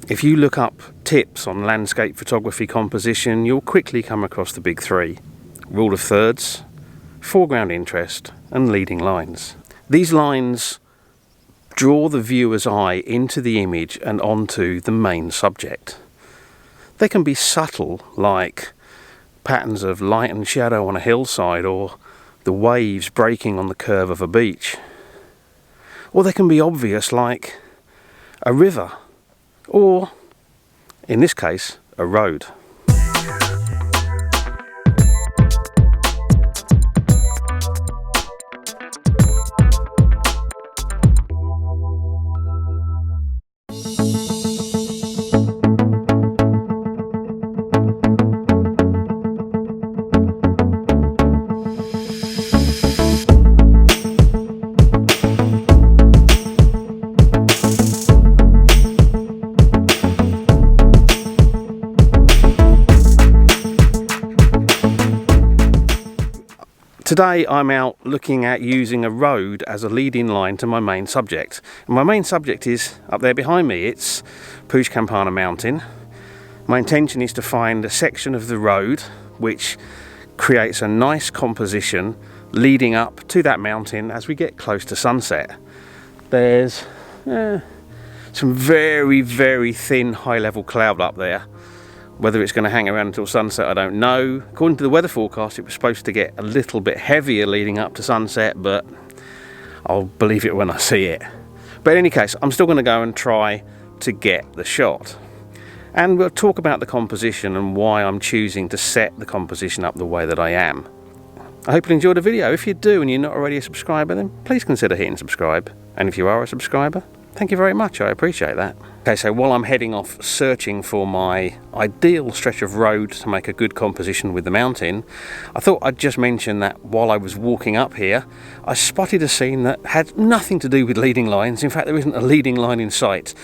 If you look up tips on landscape photography composition, you'll quickly come across the big three: rule of thirds, foreground interest, and leading lines. These lines draw the viewer's eye into the image and onto the main subject. They can be subtle, like patterns of light and shadow on a hillside, or the waves breaking on the curve of a beach. Or they can be obvious, like a river, or, in this case, a road. Today I'm out looking at using a road as a leading line to my main subject. And my main subject is up there behind me. It's Puig Campagna mountain. My intention is to find a section of the road which creates a nice composition leading up to that mountain as we get close to sunset. There's some very, very thin high-level cloud up there. Whether it's going to hang around until sunset, I don't know. According to the weather forecast, it was supposed to get a little bit heavier leading up to sunset, but I'll believe it when I see it. But in any case, I'm still going to go and try to get the shot. And we'll talk about the composition and why I'm choosing to set the composition up the way that I am. I hope you enjoyed the video. If you do and you're not already a subscriber, then please consider hitting subscribe. And if you are a subscriber, thank you very much, I appreciate that. Okay, so while I'm heading off searching for my ideal stretch of road to make a good composition with the mountain, I thought I'd just mention that while I was walking up here, I spotted a scene that had nothing to do with leading lines. In fact, there isn't a leading line in sight,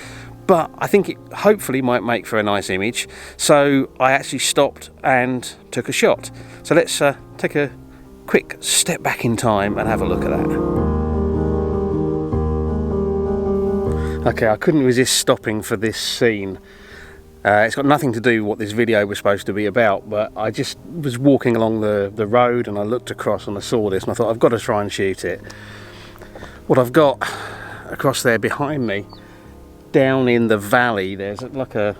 but I think it hopefully might make for a nice image. So I actually stopped and took a shot. So let's take a quick step back in time and have a look at that. Okay, I couldn't resist stopping for this scene. It's got nothing to do with what this video was supposed to be about, but I just was walking along the road and I looked across and I saw this and I thought, I've got to try and shoot it. What I've got across there behind me, down in the valley, there's like an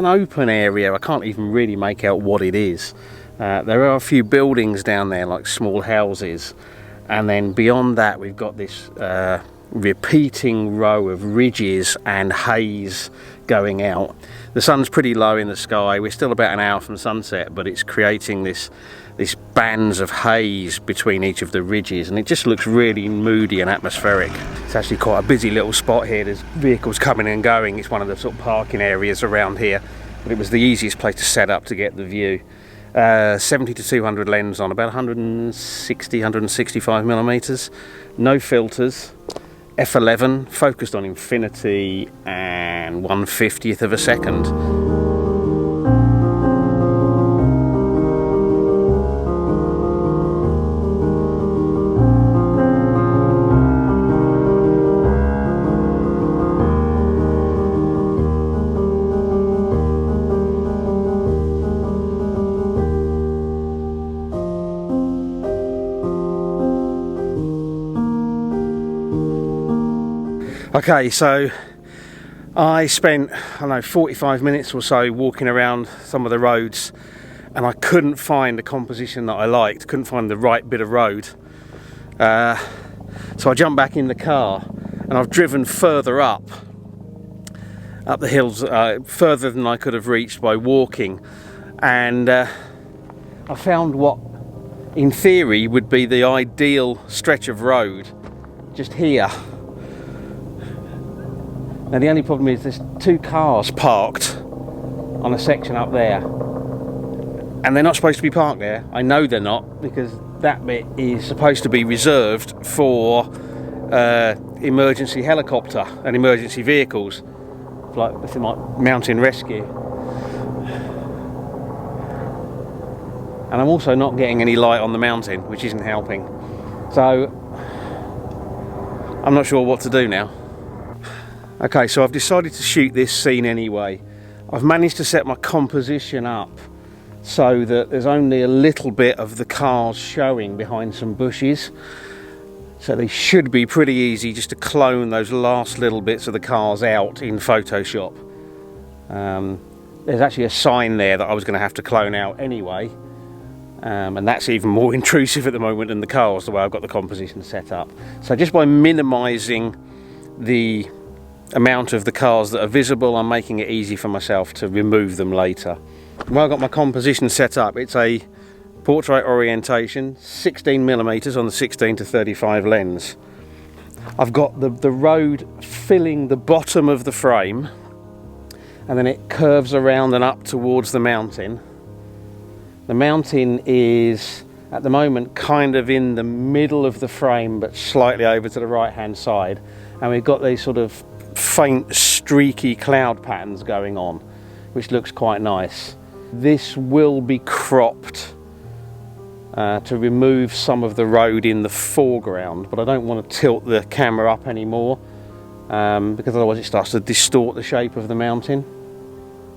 open area. I can't even really make out what it is. There are a few buildings down there, like small houses, and then beyond that we've got this repeating row of ridges and haze going out. The sun's pretty low in the sky. We're still about an hour from sunset, but it's creating this bands of haze between each of the ridges, and it just looks really moody and atmospheric. It's actually quite a busy little spot here. There's vehicles coming and going. It's one of the sort of parking areas around here, but it was the easiest place to set up to get the view. 70 to 200 lens on, about 160, 165 millimeters, no filters, f11, focused on infinity and 1/50th of a second. Okay, so I spent, I don't know, 45 minutes or so walking around some of the roads, and I couldn't find a composition that I liked, couldn't find the right bit of road. So I jumped back in the car and I've driven further up the hills, further than I could have reached by walking, and I found what in theory would be the ideal stretch of road just here. Now the only problem is there's two cars parked on a section up there, and they're not supposed to be parked there. I know they're not, because that bit is supposed to be reserved for emergency helicopter and emergency vehicles, like mountain rescue. And I'm also not getting any light on the mountain, which isn't helping. So I'm not sure what to do now. Okay, so I've decided to shoot this scene anyway. I've managed to set my composition up so that there's only a little bit of the cars showing behind some bushes. So they should be pretty easy just to clone those last little bits of the cars out in Photoshop. There's actually a sign there that I was going to have to clone out anyway. And that's even more intrusive at the moment than the cars, the way I've got the composition set up. So just by minimising the amount of the cars that are visible, I'm making it easy for myself to remove them later. Well, I've got my composition set up. It's a portrait orientation, 16mm on the 16-35 lens. I've got the road filling the bottom of the frame, and then it curves around and up towards the mountain. The mountain is at the moment kind of in the middle of the frame, but slightly over to the right hand side, and we've got these sort of faint streaky cloud patterns going on, which looks quite nice. This will be cropped to remove some of the road in the foreground, but I don't want to tilt the camera up anymore because otherwise it starts to distort the shape of the mountain.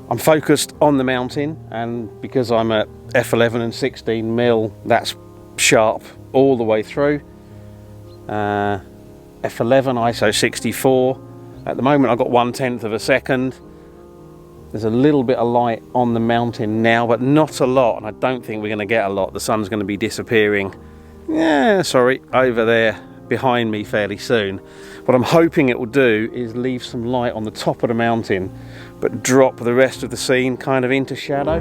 I'm focused on the mountain, and because I'm at f11 and 16mm, that's sharp all the way through. F11 ISO 64. At the moment I've got 1/10 of a second. There's a little bit of light on the mountain now, but not a lot, and I don't think we're going to get a lot. The sun's going to be disappearing, over there behind me fairly soon. What I'm hoping it will do is leave some light on the top of the mountain, but drop the rest of the scene kind of into shadow.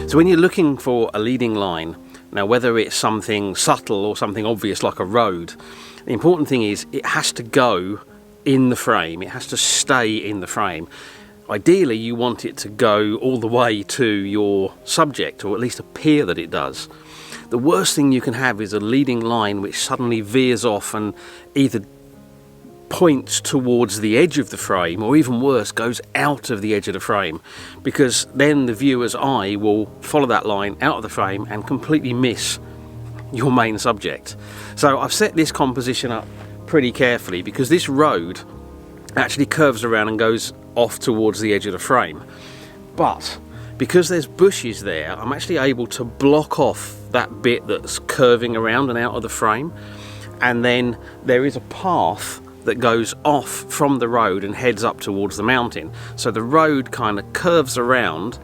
So when you're looking for a leading line, now whether it's something subtle or something obvious like a road, the important thing is it has to go in the frame, it has to stay in the frame. Ideally you want it to go all the way to your subject, or at least appear that it does. The worst thing you can have is a leading line which suddenly veers off and either points towards the edge of the frame, or even worse, goes out of the edge of the frame, because then the viewer's eye will follow that line out of the frame and completely miss your main subject. So I've set this composition up pretty carefully, because this road actually curves around and goes off towards the edge of the frame, but because there's bushes there, I'm actually able to block off that bit that's curving around and out of the frame, and then there is a path that goes off from the road and heads up towards the mountain. So the road kind of curves around,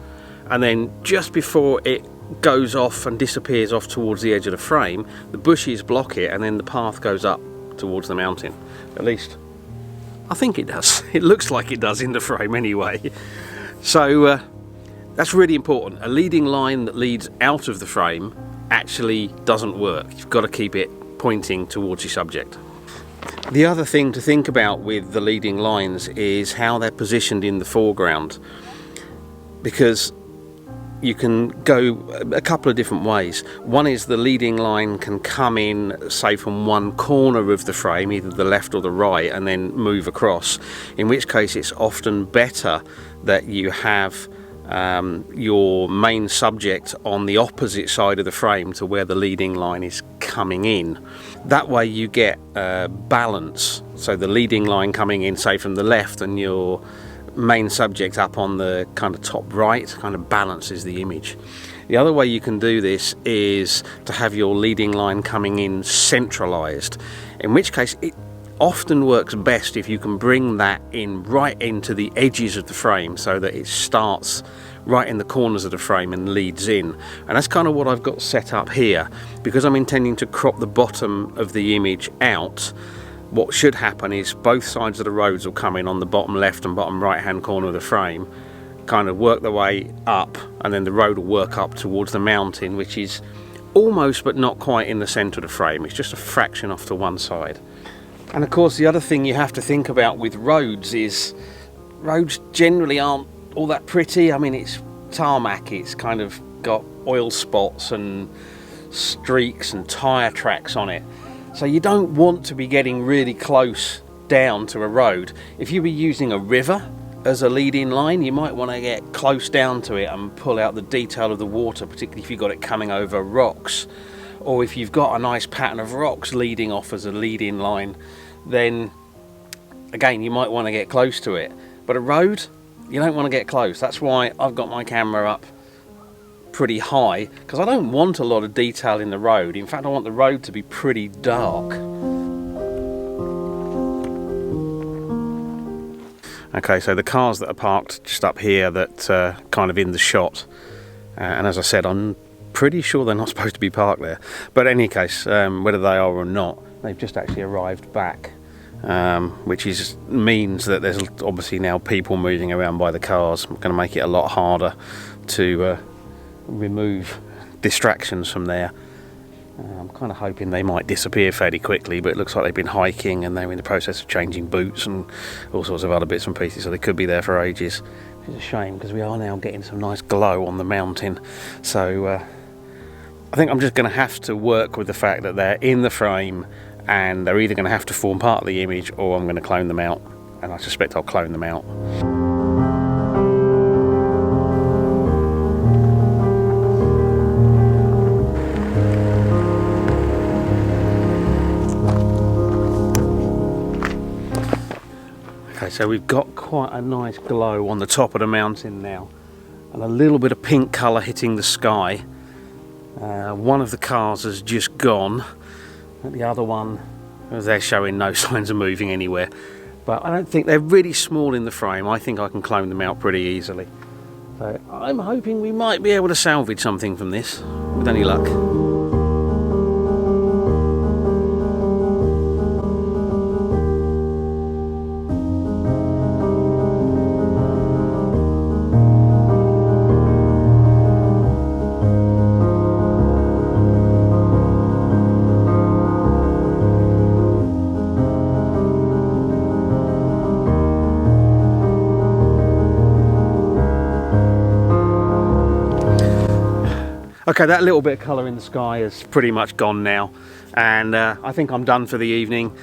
and then just before it goes off and disappears off towards the edge of the frame, the bushes block it, and then the path goes up towards the mountain. At least I think it does. It looks like it does in the frame anyway. So that's really important. A leading line that leads out of the frame actually doesn't work. You've got to keep it pointing towards your subject. The other thing to think about with the leading lines is how they're positioned in the foreground, because you can go a couple of different ways. One is the leading line can come in, say, from one corner of the frame, either the left or the right, and then move across, in which case it's often better that you have your main subject on the opposite side of the frame to where the leading line is coming in. That way you get balance. So the leading line coming in, say, from the left, and your main subject up on the kind of top right kind of balances the image. The other way you can do this is to have your leading line coming in centralized, in which case it often works best if you can bring that in right into the edges of the frame, so that it starts right in the corners of the frame and leads in. And that's kind of what I've got set up here. Because I'm intending to crop the bottom of the image out, what should happen is both sides of the roads will come in on the bottom left and bottom right hand corner of the frame, kind of work their way up, and then the road will work up towards the mountain, which is almost but not quite in the centre of the frame. It's just a fraction off to one side. And of course the other thing you have to think about with roads is roads generally aren't all that pretty. I mean, it's tarmac, it's kind of got oil spots and streaks and tyre tracks on it. So you don't want to be getting really close down to a road. If you were using a river, as a lead-in line, you might want to get close down to it and pull out the detail of the water, particularly if you've got it coming over rocks, or if you've got a nice pattern of rocks leading off as a lead-in line, then again you might want to get close to it. But a road, you don't want to get close. That's why I've got my camera up pretty high, because I don't want a lot of detail in the road. In fact, I want the road to be pretty dark. Okay, so the cars that are parked just up here that kind of in the shot, and as I said, I'm pretty sure they're not supposed to be parked there, but in any case, whether they are or not, they've just actually arrived back, which means that there's obviously now people moving around by the cars. I'm going to make it a lot harder to remove distractions from there. I'm kind of hoping they might disappear fairly quickly, but it looks like they've been hiking and they're in the process of changing boots and all sorts of other bits and pieces, so they could be there for ages, which is a shame because we are now getting some nice glow on the mountain. So I think I'm just going to have to work with the fact that they're in the frame and they're either going to have to form part of the image or I'm going to clone them out, and I suspect I'll clone them out. Okay, so we've got quite a nice glow on the top of the mountain now, and a little bit of pink colour hitting the sky. One of the cars has just gone, and the other one, they're showing no signs of moving anywhere. But I don't think they're really small in the frame. I think I can clone them out pretty easily. So I'm hoping we might be able to salvage something from this, with any luck. Okay, that little bit of colour in the sky is pretty much gone now, and I think I'm done for the evening.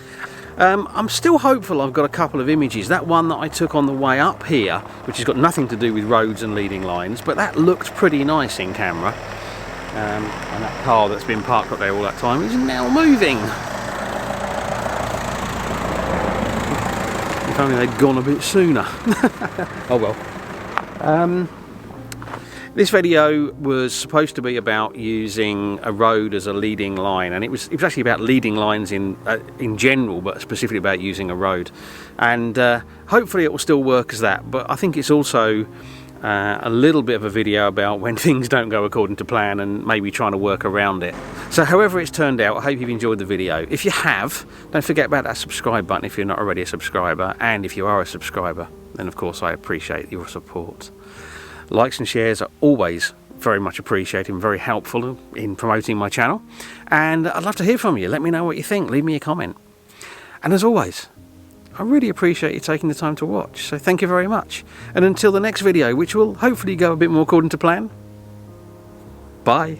I'm still hopeful I've got a couple of images. That one that I took on the way up here, which has got nothing to do with roads and leading lines, but that looked pretty nice in camera. And that car that's been parked up there all that time is now moving. If only they'd gone a bit sooner. Oh well. This video was supposed to be about using a road as a leading line, and it was actually about leading lines in general, but specifically about using a road. And hopefully it will still work as that, but I think it's also a little bit of a video about when things don't go according to plan and maybe trying to work around it. So however it's turned out, I hope you've enjoyed the video. If you have, don't forget about that subscribe button if you're not already a subscriber, and if you are a subscriber, then of course I appreciate your support. Likes and shares are always very much appreciated and very helpful in promoting my channel, and I'd love to hear from you. Let me know what you think, leave me a comment. And as always, I really appreciate you taking the time to watch, so thank you very much. And until the next video, which will hopefully go a bit more according to plan, bye.